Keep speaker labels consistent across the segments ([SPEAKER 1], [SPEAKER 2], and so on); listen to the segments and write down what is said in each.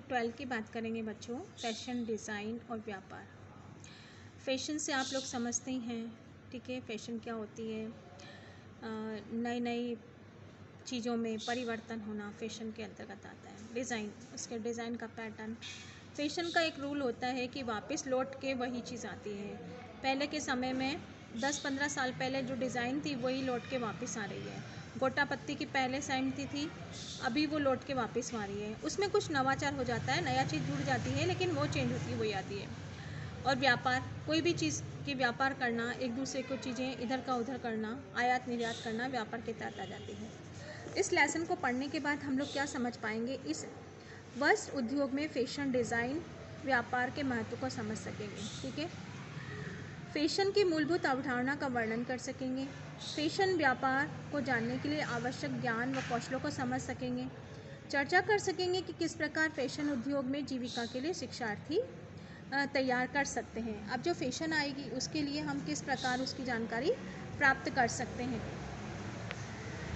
[SPEAKER 1] लोग 12 की बात करेंगे बच्चों, फैशन डिज़ाइन और व्यापार। फैशन से आप लोग समझते ही हैं, ठीक है, फैशन क्या होती है। नई नई चीज़ों में परिवर्तन होना फैशन के अंतर्गत आता है। डिज़ाइन, उसके डिज़ाइन का पैटर्न। फैशन का एक रूल होता है कि वापस लौट के वही चीज़ आती है। पहले के समय में 10-15 साल पहले जो डिज़ाइन थी वही लौट के वापस आ रही है। गोटा पत्ती की पहले सहमति थी, अभी वो लौट के वापस आ रही है। उसमें कुछ नवाचार हो जाता है, नया चीज़ जुड़ जाती है, लेकिन वो चेंज होती है, वही आती है। और व्यापार, कोई भी चीज़ की व्यापार करना, एक दूसरे को चीज़ें इधर का उधर करना, आयात निर्यात करना व्यापार के तहत आ जाती है। इस लेसन को पढ़ने के बाद हम लोग क्या समझ पाएंगे, इस वस्त्र उद्योग में फैशन डिज़ाइन व्यापार के महत्व को समझ सकेंगे। ठीक है, फैशन की मूलभूत अवधारणा का वर्णन कर सकेंगे। फैशन व्यापार को जानने के लिए आवश्यक ज्ञान व कौशलों को समझ सकेंगे। चर्चा कर सकेंगे कि किस प्रकार फैशन उद्योग में जीविका के लिए शिक्षार्थी तैयार कर सकते हैं। अब जो फैशन आएगी उसके लिए हम किस प्रकार उसकी जानकारी प्राप्त कर सकते हैं,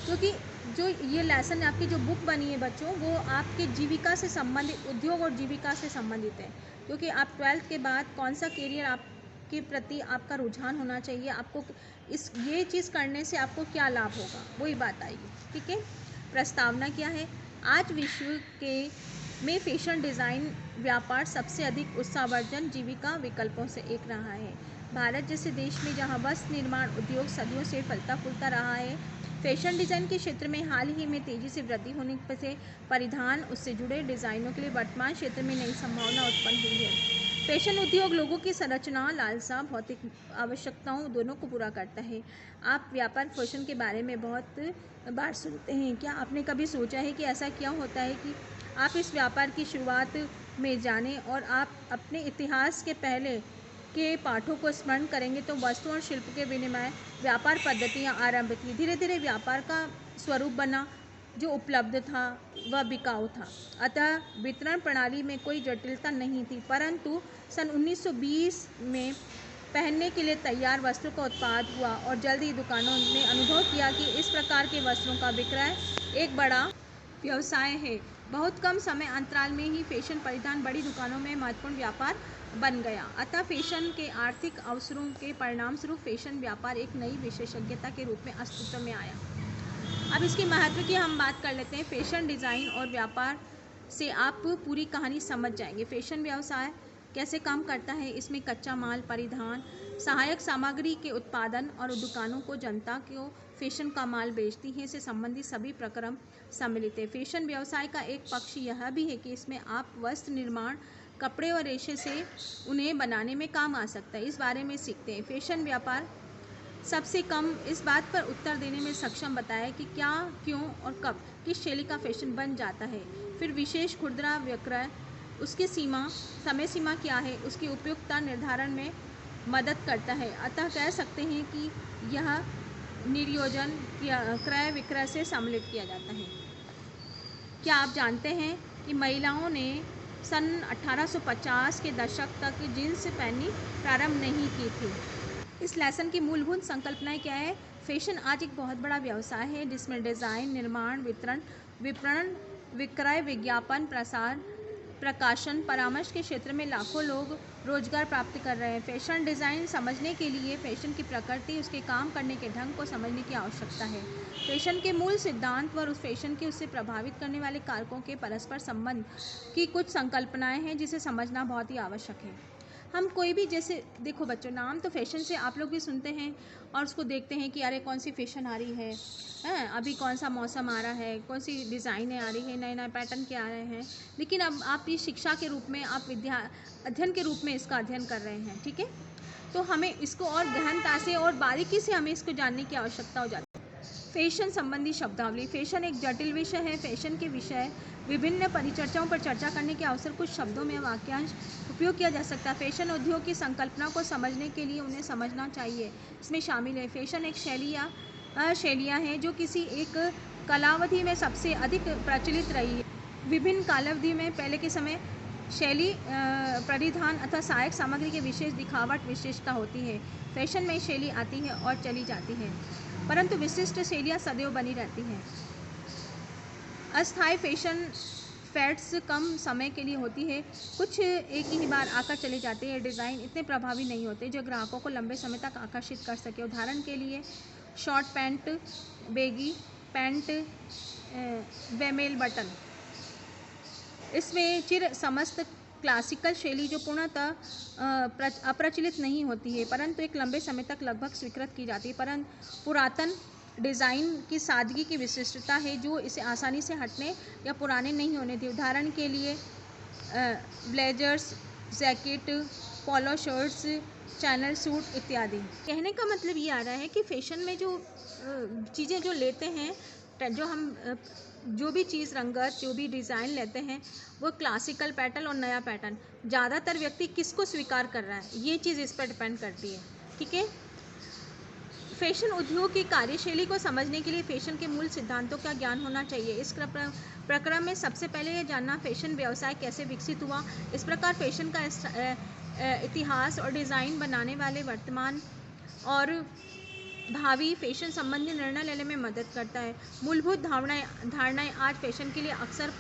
[SPEAKER 1] क्योंकि जो ये लेसन आपकी जो बुक बनी है बच्चों, वो आपके जीविका से संबंधित, उद्योग और जीविका से संबंधित है। क्योंकि आप 12th के बाद कौन सा कैरियर आपके प्रति आपका रुझान होना चाहिए, आपको इस ये चीज़ करने से आपको क्या लाभ होगा, वही बात आएगी। ठीक है, प्रस्तावना क्या है। आज विश्व के में फैशन डिज़ाइन व्यापार सबसे अधिक उत्साहवर्धन जीविका विकल्पों से एक रहा है। भारत जैसे देश में जहां वस्त्र निर्माण उद्योग सदियों से फलता फूलता रहा है, फैशन डिज़ाइन के क्षेत्र में हाल ही में तेज़ी से वृद्धि होने से परिधान, उससे जुड़े डिज़ाइनों के लिए वर्तमान क्षेत्र में नई संभावना उत्पन्न हुई है। फैशन उद्योग लोगों की संरचना, लालसा, भौतिक आवश्यकताओं दोनों को पूरा करता है। आप व्यापार फैशन के बारे में बहुत बार सुनते हैं। क्या आपने कभी सोचा है कि ऐसा क्या होता है कि आप इस व्यापार की शुरुआत में जानें और आप अपने इतिहास के पहले के पाठों को स्मरण करेंगे तो वस्तु और शिल्प के विनिमय व्यापार पद्धतियाँ आरंभ की। धीरे धीरे व्यापार का स्वरूप बना, जो उपलब्ध था वह बिकाऊ था, अतः वितरण प्रणाली में कोई जटिलता नहीं थी। परंतु सन 1920 में पहनने के लिए तैयार वस्त्रों का उत्पाद हुआ और जल्द ही दुकानों ने अनुभव किया कि इस प्रकार के वस्त्रों का विक्रय एक बड़ा व्यवसाय है। बहुत कम समय अंतराल में ही फैशन परिधान बड़ी दुकानों में महत्वपूर्ण व्यापार बन गया। अतः फैशन के आर्थिक अवसरों के परिणाम स्वरूप फैशन व्यापार एक नई विशेषज्ञता के रूप में अस्तित्व में आया। अब इसके महत्व की हम बात कर लेते हैं। फैशन डिज़ाइन और व्यापार से आप पूरी कहानी समझ जाएंगे। फैशन व्यवसाय कैसे काम करता है, इसमें कच्चा माल, परिधान, सहायक सामग्री के उत्पादन और दुकानों को जनता को फैशन का माल बेचती हैं से संबंधित सभी प्रक्रम सम्मिलित है। फैशन व्यवसाय का एक पक्ष यह भी है कि इसमें आप वस्त्र निर्माण, कपड़े और रेशे से उन्हें बनाने में काम आ सकता है, इस बारे में सीखते हैं। फैशन व्यापार सबसे कम इस बात पर उत्तर देने में सक्षम बताया कि क्या, क्यों और कब किस शैली का फैशन बन जाता है। फिर विशेष खुदरा विक्रय, उसकी समय सीमा क्या है, उसकी उपयुक्तता निर्धारण में मदद करता है। अतः कह सकते हैं कि यह निर्योजन क्रय विक्रय से सम्मिलित किया जाता है। क्या आप जानते हैं कि महिलाओं ने सन 1850 के दशक तक जींस पहननी प्रारंभ नहीं की थी। इस लेसन की मूलभूत संकल्पनाएं क्या है। फैशन आज एक बहुत बड़ा व्यवसाय है जिसमें डिज़ाइन, निर्माण, विपणन, विक्रय, विज्ञापन, प्रसार, प्रकाशन, परामर्श के क्षेत्र में लाखों लोग रोजगार प्राप्त कर रहे हैं। फैशन डिज़ाइन समझने के लिए फैशन की प्रकृति, उसके काम करने के ढंग को समझने की आवश्यकता है। फैशन के मूल सिद्धांत और उस फैशन के उससे प्रभावित करने वाले कारकों के परस्पर संबंध की कुछ संकल्पनाएं हैं जिसे समझना बहुत ही आवश्यक है। हम कोई भी, जैसे देखो बच्चों, नाम तो फैशन से आप लोग भी सुनते हैं और उसको देखते हैं कि अरे कौन सी फैशन आ रही है, अभी कौन सा मौसम आ रहा है, कौन सी डिज़ाइनें आ रही है, नए नए पैटर्न के आ रहे हैं। लेकिन अब आप ये शिक्षा के रूप में, आप अध्ययन के रूप में इसका अध्ययन कर रहे हैं। ठीक है, तो हमें इसको और गहनता से और बारीकी से हमें इसको जानने की आवश्यकता हो जाती है। फैशन संबंधी शब्दावली। फैशन एक जटिल विषय है। फैशन के विषय विभिन्न परिचर्चाओं पर चर्चा करने के अवसर कुछ शब्दों में वाक्यांश उपयोग किया जा सकता है। फैशन उद्योग की संकल्पना को समझने के लिए उन्हें समझना चाहिए। इसमें शामिल है फैशन एक शैलियाँ हैं जो किसी एक कालावधि में सबसे अधिक प्रचलित रही है। विभिन्न कालावधि में पहले के समय शैली, परिधान अथवा सहायक सामग्री के विशेष दिखावट विशेषता होती है। फैशन में शैली आती है और चली जाती है, परंतु विशिष्ट शैलियाँ सदैव बनी रहती हैं। अस्थायी फैट्स कम समय के लिए होती है, कुछ एक ही बार आकर चले जाते हैं। डिज़ाइन इतने प्रभावी नहीं होते जो ग्राहकों को लंबे समय तक आकर्षित कर सके। उदाहरण के लिए शॉर्ट पैंट, बेगी पैंट, बेमेल बटन। इसमें चिर समस्त क्लासिकल शैली जो पूर्णतः अप्रचलित नहीं होती है, परंतु एक लंबे समय तक लगभग स्वीकृत की जाती है। परंतु पुरातन डिज़ाइन की सादगी की विशिष्टता है जो इसे आसानी से हटने या पुराने नहीं होने दी। उदाहरण के लिए ब्लेजर्स, जैकेट, पोलो शर्ट्स, चैनल सूट इत्यादि। कहने का मतलब ये आ रहा है कि फैशन में जो चीज़ें जो लेते हैं, जो हम जो भी चीज़ रंगत, जो भी डिज़ाइन लेते हैं, वो क्लासिकल पैटर्न और नया पैटर्न, ज़्यादातर व्यक्ति किसको स्वीकार कर रहा है, ये चीज़ इस पर डिपेंड करती है। ठीक है। फैशन उद्योग की कार्यशैली को समझने के लिए फैशन के मूल सिद्धांतों का ज्ञान होना चाहिए। इस प्रक्रम में सबसे पहले यह जानना फैशन व्यवसाय कैसे विकसित हुआ। इस प्रकार फैशन का इतिहास और डिज़ाइन बनाने वाले वर्तमान और भावी फैशन संबंधी निर्णय लेने में मदद करता है। मूलभूत धारणाएं आज फैशन के लिए अक्सर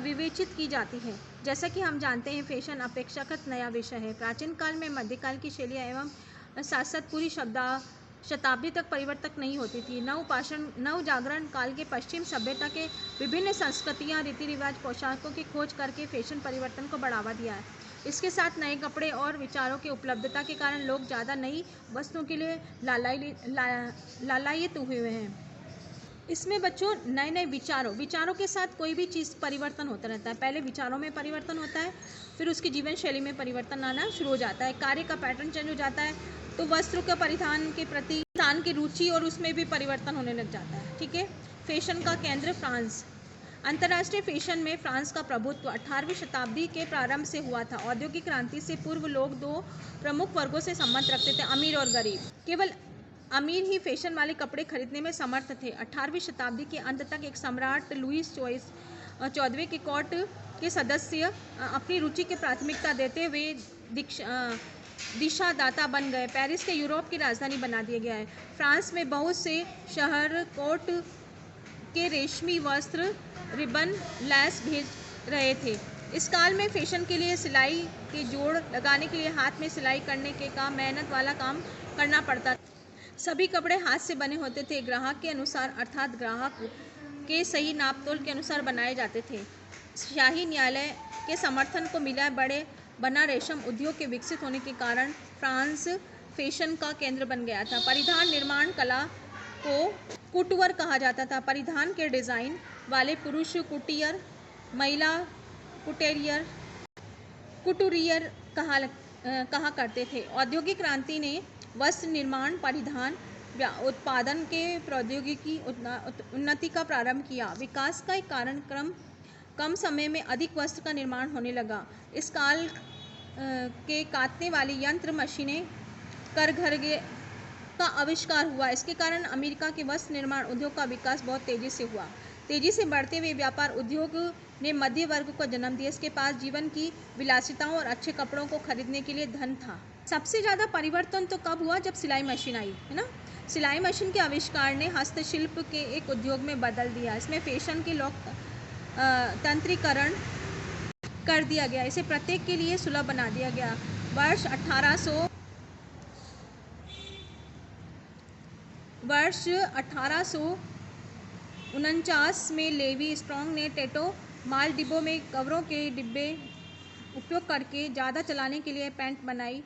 [SPEAKER 1] विवेचित की जाती है। जैसा कि हम जानते हैं, फैशन अपेक्षाकृत नया विषय है। प्राचीन काल में मध्यकाल की शैलियाँ एवं साथ साथ पूरी शताब्दी तक परिवर्तन नहीं होती थी। नव जागरण काल के पश्चिम सभ्यता के विभिन्न संस्कृतियाँ, रीति रिवाज, पोशाकों की खोज करके फैशन परिवर्तन को बढ़ावा दिया है। इसके साथ नए कपड़े और विचारों की उपलब्धता के कारण लोग ज़्यादा नई वस्तुओं के लिए लालायित हुए हैं। इसमें बच्चों नए विचारों के साथ कोई भी चीज़ परिवर्तन होता रहता है। पहले विचारों में परिवर्तन होता है, फिर उसकी जीवन शैली में परिवर्तन आना शुरू हो जाता है। कार्य का पैटर्न चेंज हो जाता है, तो वस्त्र के परिधान के प्रति इंसान की रुचि और उसमें भी परिवर्तन होने लग जाता है। ठीक है। फैशन का केंद्र फ्रांस। अंतर्राष्ट्रीय फैशन में फ्रांस का प्रभुत्व 18वीं शताब्दी के प्रारंभ से हुआ था। औद्योगिक क्रांति से पूर्व लोग दो प्रमुख वर्गों से संबंध रखते थे, अमीर और गरीब। केवल अमीर ही फैशन वाले कपड़े खरीदने में समर्थ थे। 18वीं शताब्दी के अंत तक एक सम्राट लुईस 14वें के कोर्ट के सदस्य अपनी रुचि की प्राथमिकता देते हुए दिशादाता बन गए। पेरिस के यूरोप की राजधानी बना दिया गया है। फ्रांस में बहुत से शहर कोट के रेशमी वस्त्र, रिबन, लैस भेज रहे थे। इस काल में फैशन के लिए सिलाई के जोड़ लगाने के लिए हाथ में सिलाई करने के काम, मेहनत वाला काम करना पड़ता था। सभी कपड़े हाथ से बने होते थे, ग्राहक के अनुसार अर्थात ग्राहक के सही नापतोल के अनुसार बनाए जाते थे। शाही न्यायालय के समर्थन को मिला बना रेशम उद्योग के विकसित होने के कारण फ्रांस फैशन का केंद्र बन गया था। परिधान निर्माण कला को कुटवर कहा जाता था। परिधान के डिज़ाइन वाले पुरुष कुटियर, महिला कुटुरियर कहा करते थे। औद्योगिक क्रांति ने वस्त्र निर्माण, परिधान उत्पादन के प्रौद्योगिकी उन्नति का प्रारंभ किया। विकास का एक कारण कम समय में अधिक वस्त्र का निर्माण होने लगा। इस काल के काटने वाली यंत्र मशीनें करघरे का आविष्कार हुआ। इसके कारण अमेरिका के वस्त्र निर्माण उद्योग का विकास बहुत तेजी से हुआ। तेजी से बढ़ते हुए व्यापार उद्योग ने मध्य वर्ग को जन्म दिया। इसके पास जीवन की विलासिताओं और अच्छे कपड़ों को खरीदने के लिए धन था। सबसे ज़्यादा परिवर्तन तो कब हुआ? जब सिलाई मशीन आई, है ना। सिलाई मशीन के आविष्कार ने हस्तशिल्प के एक उद्योग में बदल दिया। इसमें फैशन के तंत्रीकरण कर दिया गया। इसे प्रत्येक के लिए सुलभ बना दिया गया। वर्ष 1849 में लेवी स्ट्रॉन्ग ने टैटो माल डिब्बों में कवरों के डिब्बे उपयोग करके ज़्यादा चलाने के लिए पैंट बनाई,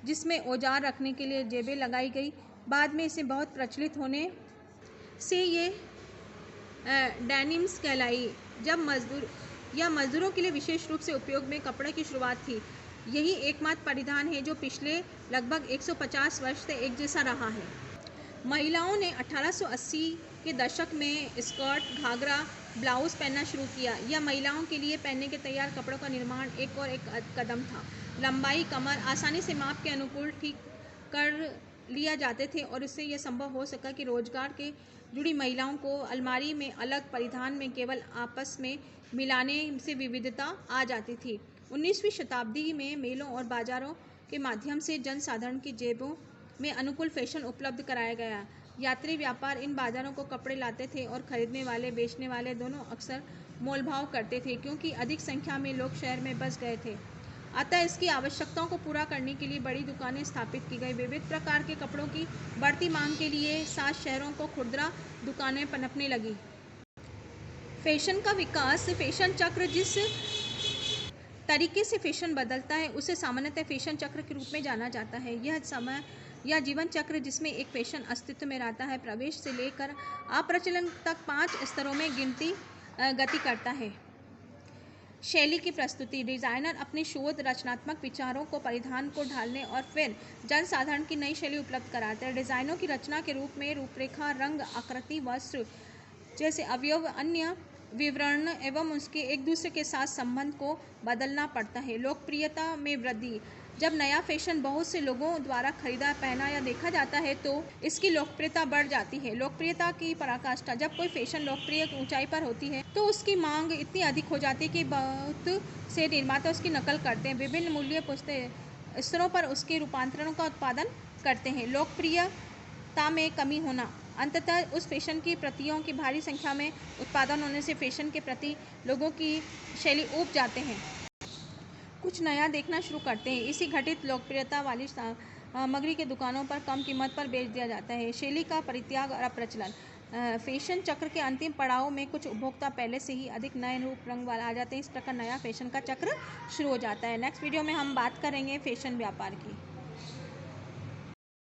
[SPEAKER 1] जिसमें औजार रखने के लिए जेबें लगाई गई। बाद में इसे बहुत प्रचलित होने से ये डेनिम्स कहलाई। जब मजदूरों के लिए विशेष रूप से उपयोग में कपड़े की शुरुआत थी। यही एकमात्र परिधान है जो पिछले लगभग 150 वर्ष से एक जैसा रहा है। महिलाओं ने 1880 के दशक में स्कर्ट, घाघरा, ब्लाउज पहनना शुरू किया। यह महिलाओं के लिए पहनने के तैयार कपड़ों का निर्माण एक कदम था। लंबाई, कमर आसानी से माप के अनुकूल ठीक कर लिया जाते थे और इससे यह संभव हो सका कि रोजगार के जुड़ी महिलाओं को अलमारी में अलग परिधान में केवल आपस में मिलाने से विविधता आ जाती थी। 19वीं शताब्दी में मेलों और बाजारों के माध्यम से जनसाधारण की जेबों में अनुकूल फैशन उपलब्ध कराया गया। यात्री व्यापार इन बाजारों को कपड़े लाते थे और खरीदने वाले बेचने वाले दोनों अक्सर मोलभाव करते थे, क्योंकि अधिक संख्या में लोग शहर में बस गए थे। अतः इसकी आवश्यकताओं को पूरा करने के लिए बड़ी दुकानें स्थापित की गई। विविध प्रकार के कपड़ों की बढ़ती मांग के लिए सात शहरों को खुदरा दुकानें पनपने लगी। फैशन का विकास। फैशन चक्र। जिस तरीके से फैशन बदलता है उसे सामान्यतः फैशन चक्र के रूप में जाना जाता है। यह जीवन चक्र जिसमें एक फैशन अस्तित्व में रहता है, प्रवेश से लेकर अप्रचलन तक 5 स्तरों में गति करता है। शैली की प्रस्तुति। डिजाइनर अपने शोध रचनात्मक विचारों को परिधान को ढालने और फिर जनसाधारण की नई शैली उपलब्ध कराते हैं। डिजाइनों की रचना के रूप में रूपरेखा, रंग, आकृति, वस्त्र जैसे अवयव, अन्य विवरण एवं उसके एक दूसरे के साथ संबंध को बदलना पड़ता है। लोकप्रियता में वृद्धि। जब नया फैशन बहुत से लोगों द्वारा खरीदा, पहना या देखा जाता है तो इसकी लोकप्रियता बढ़ जाती है। लोकप्रियता की पराकाष्ठा। जब कोई फैशन लोकप्रिय ऊंचाई पर होती है तो उसकी मांग इतनी अधिक हो जाती है कि बहुत से निर्माता उसकी नकल करते हैं, विभिन्न मूल्य स्तरों पर उसके रूपांतरणों का उत्पादन करते हैं। लोकप्रियता में कमी होना। अंततः उस फैशन की प्रतियों की भारी संख्या में उत्पादन होने से फैशन के प्रति लोगों की शैली ऊब जाते हैं, कुछ नया देखना शुरू करते हैं। इसी घटित लोकप्रियता वाली सामग्री के दुकानों पर कम कीमत पर बेच दिया जाता है। शैली का परित्याग और अप्रचलन। फैशन चक्र के अंतिम पड़ाव में कुछ उपभोक्ता पहले से ही अधिक नए रूप रंग वाले आ जाते हैं। इस प्रकार नया फैशन का चक्र शुरू हो जाता है। नेक्स्ट वीडियो में हम बात करेंगे फैशन व्यापार की।